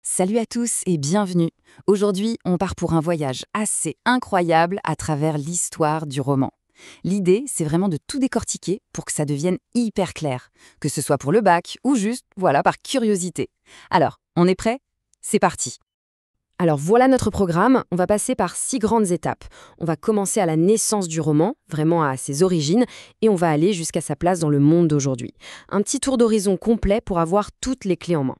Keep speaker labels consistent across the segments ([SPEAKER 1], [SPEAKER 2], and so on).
[SPEAKER 1] Salut à tous et bienvenue. Aujourd'hui, on part pour un voyage assez incroyable à travers l'histoire du roman. L'idée, c'est vraiment de tout décortiquer pour que ça devienne hyper clair, que ce soit pour le bac ou juste, voilà, par curiosité. Alors, on est prêt? C'est parti.
[SPEAKER 2] Alors voilà notre programme, on va passer par 6 grandes étapes. On va commencer à la naissance du roman, vraiment à ses origines, et on va aller jusqu'à sa place dans le monde d'aujourd'hui. Un petit tour d'horizon complet pour avoir toutes les clés en main.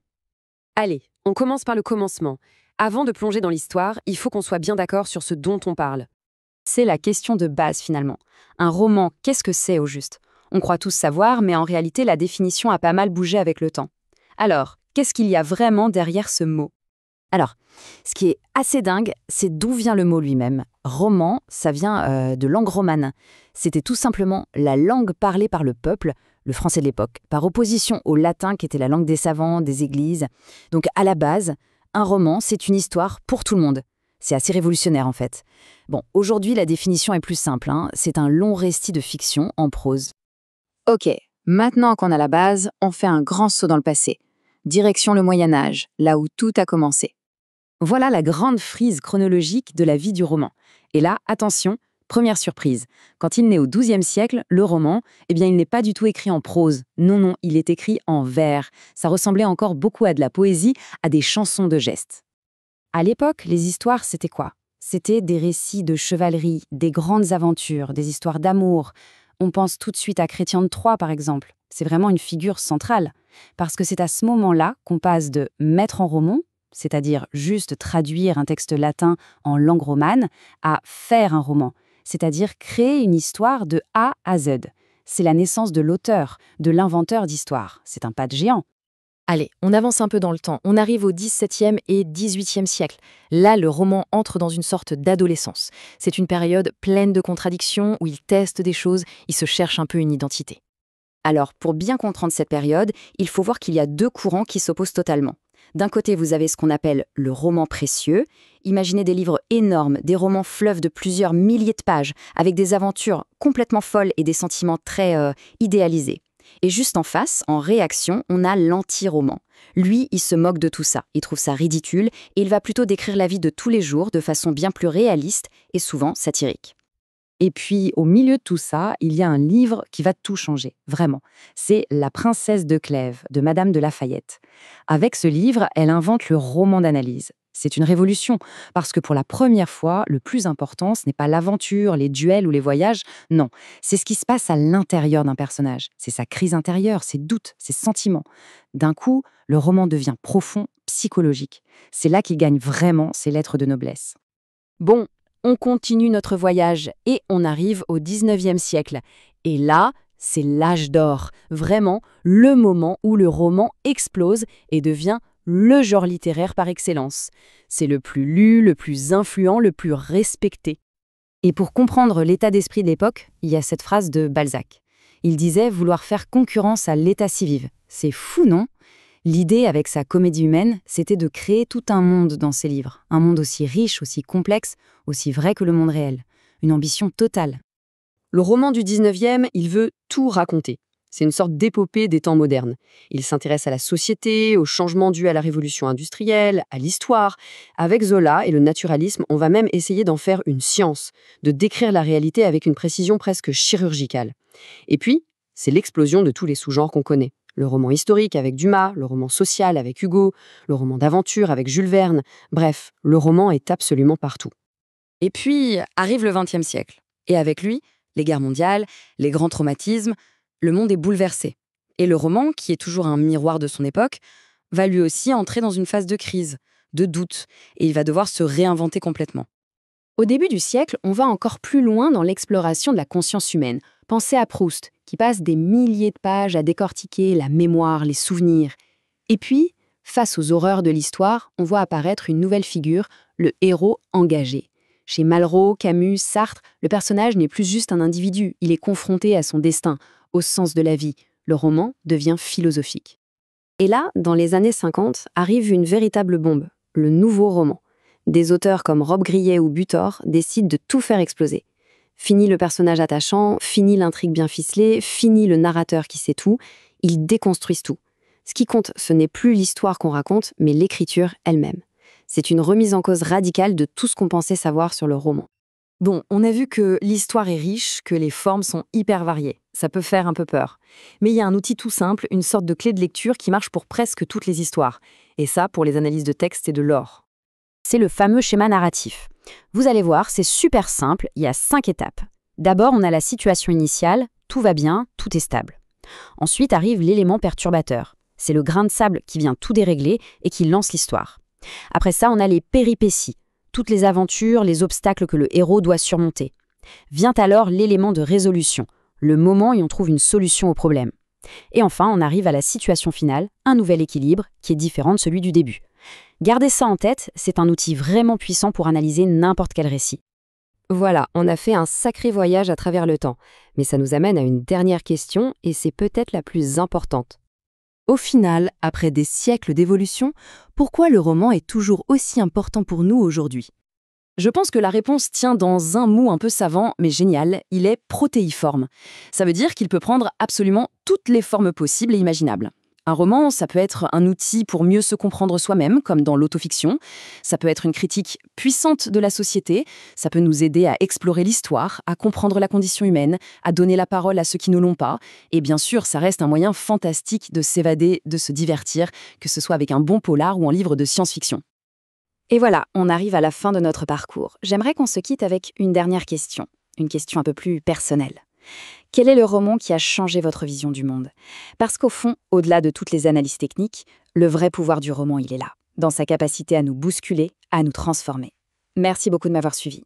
[SPEAKER 2] Allez, on commence par le commencement. Avant de plonger dans l'histoire, il faut qu'on soit bien d'accord sur ce dont on parle.
[SPEAKER 1] C'est la question de base finalement. Un roman, qu'est-ce que c'est au juste? On croit tous savoir, mais en réalité, la définition a pas mal bougé avec le temps. Alors, qu'est-ce qu'il y a vraiment derrière ce mot? Alors, ce qui est assez dingue, c'est d'où vient le mot lui-même. Roman, ça vient de langue romane. C'était tout simplement la langue parlée par le peuple, le français de l'époque, par opposition au latin qui était la langue des savants, des églises. Donc à la base, un roman, c'est une histoire pour tout le monde. C'est assez révolutionnaire en fait. Bon, aujourd'hui, la définition est plus simple, hein. C'est un long récit de fiction en prose. Ok, maintenant qu'on a la base, on fait un grand saut dans le passé. Direction le Moyen-Âge, là où tout a commencé. Voilà la grande frise chronologique de la vie du roman. Et là, attention, première surprise. Quand il naît au XIIe siècle, le roman, il n'est pas du tout écrit en prose. Non, non, il est écrit en vers. Ça ressemblait encore beaucoup à de la poésie, à des chansons de gestes. À l'époque, les histoires, c'était quoi? C'était des récits de chevalerie, des grandes aventures, des histoires d'amour. On pense tout de suite à Chrétien de Troyes, par exemple. C'est vraiment une figure centrale. Parce que c'est à ce moment-là qu'on passe de mettre en roman, c'est-à-dire juste traduire un texte latin en langue romane, à faire un roman, c'est-à-dire créer une histoire de A à Z. C'est la naissance de l'auteur, de l'inventeur d'histoire. C'est un pas de géant.
[SPEAKER 2] Allez, on avance un peu dans le temps. On arrive au XVIIe et XVIIIe siècle. Là, le roman entre dans une sorte d'adolescence. C'est une période pleine de contradictions où il teste des choses, il se cherche un peu une identité.
[SPEAKER 1] Alors, pour bien comprendre cette période, il faut voir qu'il y a deux courants qui s'opposent totalement. D'un côté, vous avez ce qu'on appelle le roman précieux. Imaginez des livres énormes, des romans fleuves de plusieurs milliers de pages, avec des aventures complètement folles et des sentiments très idéalisés. Et juste en face, en réaction, on a l'anti-roman. Lui, il se moque de tout ça, il trouve ça ridicule, et il va plutôt décrire la vie de tous les jours de façon bien plus réaliste et souvent satirique. Et puis, au milieu de tout ça, il y a un livre qui va tout changer, vraiment. C'est La princesse de Clèves, de Madame de Lafayette. Avec ce livre, elle invente le roman d'analyse. C'est une révolution, parce que pour la première fois, le plus important, ce n'est pas l'aventure, les duels ou les voyages, non. C'est ce qui se passe à l'intérieur d'un personnage. C'est sa crise intérieure, ses doutes, ses sentiments. D'un coup, le roman devient profond, psychologique. C'est là qu'il gagne vraiment ses lettres de noblesse. Bon, on continue notre voyage et on arrive au XIXe siècle. Et là, c'est l'âge d'or, vraiment le moment où le roman explose et devient le genre littéraire par excellence. C'est le plus lu, le plus influent, le plus respecté. Et pour comprendre l'état d'esprit de l'époque, il y a cette phrase de Balzac. Il disait vouloir faire concurrence à l'état civil. C'est fou, non? L'idée, avec sa comédie humaine, c'était de créer tout un monde dans ses livres. Un monde aussi riche, aussi complexe, aussi vrai que le monde réel. Une ambition totale.
[SPEAKER 2] Le roman du XIXe, il veut tout raconter. C'est une sorte d'épopée des temps modernes. Il s'intéresse à la société, aux changements dus à la révolution industrielle, à l'histoire. Avec Zola et le naturalisme, on va même essayer d'en faire une science, de décrire la réalité avec une précision presque chirurgicale. Et puis, c'est l'explosion de tous les sous-genres qu'on connaît. Le roman historique avec Dumas, le roman social avec Hugo, le roman d'aventure avec Jules Verne. Bref, le roman est absolument partout.
[SPEAKER 1] Et puis arrive le XXe siècle. Et avec lui, les guerres mondiales, les grands traumatismes, le monde est bouleversé. Et le roman, qui est toujours un miroir de son époque, va lui aussi entrer dans une phase de crise, de doute, et il va devoir se réinventer complètement.
[SPEAKER 2] Au début du siècle, on va encore plus loin dans l'exploration de la conscience humaine. Pensez à Proust, qui passe des milliers de pages à décortiquer la mémoire, les souvenirs. Et puis, face aux horreurs de l'histoire, on voit apparaître une nouvelle figure, le héros engagé. Chez Malraux, Camus, Sartre, le personnage n'est plus juste un individu, il est confronté à son destin, au sens de la vie. Le roman devient philosophique. Et là, dans les années 50, arrive une véritable bombe, le nouveau roman. Des auteurs comme Rob Grillet ou Butor décident de tout faire exploser. Fini le personnage attachant, fini l'intrigue bien ficelée, fini le narrateur qui sait tout, ils déconstruisent tout. Ce qui compte, ce n'est plus l'histoire qu'on raconte, mais l'écriture elle-même. C'est une remise en cause radicale de tout ce qu'on pensait savoir sur le roman.
[SPEAKER 1] Bon, on a vu que l'histoire est riche, que les formes sont hyper variées. Ça peut faire un peu peur. Mais il y a un outil tout simple, une sorte de clé de lecture qui marche pour presque toutes les histoires. Et ça, pour les analyses de texte, c'est de l'or. C'est le fameux schéma narratif. Vous allez voir, c'est super simple, il y a 5 étapes. D'abord, on a la situation initiale, tout va bien, tout est stable. Ensuite arrive l'élément perturbateur. C'est le grain de sable qui vient tout dérégler et qui lance l'histoire. Après ça, on a les péripéties, toutes les aventures, les obstacles que le héros doit surmonter. Vient alors l'élément de résolution, le moment où on trouve une solution au problème. Et enfin, on arrive à la situation finale, un nouvel équilibre qui est différent de celui du début. Gardez ça en tête, c'est un outil vraiment puissant pour analyser n'importe quel récit.
[SPEAKER 2] Voilà, on a fait un sacré voyage à travers le temps. Mais ça nous amène à une dernière question, et c'est peut-être la plus importante.
[SPEAKER 3] Au final, après des siècles d'évolution, pourquoi le roman est toujours aussi important pour nous aujourd'hui?
[SPEAKER 1] Je pense que la réponse tient dans un mot un peu savant, mais génial, il est protéiforme. Ça veut dire qu'il peut prendre absolument toutes les formes possibles et imaginables. Un roman, ça peut être un outil pour mieux se comprendre soi-même, comme dans l'autofiction. Ça peut être une critique puissante de la société. Ça peut nous aider à explorer l'histoire, à comprendre la condition humaine, à donner la parole à ceux qui ne l'ont pas. Et bien sûr, ça reste un moyen fantastique de s'évader, de se divertir, que ce soit avec un bon polar ou un livre de science-fiction. Et voilà, on arrive à la fin de notre parcours. J'aimerais qu'on se quitte avec une dernière question, une question un peu plus personnelle. Quel est le roman qui a changé votre vision du monde? Parce qu'au fond, au-delà de toutes les analyses techniques, le vrai pouvoir du roman, il est là, dans sa capacité à nous bousculer, à nous transformer. Merci beaucoup de m'avoir suivi.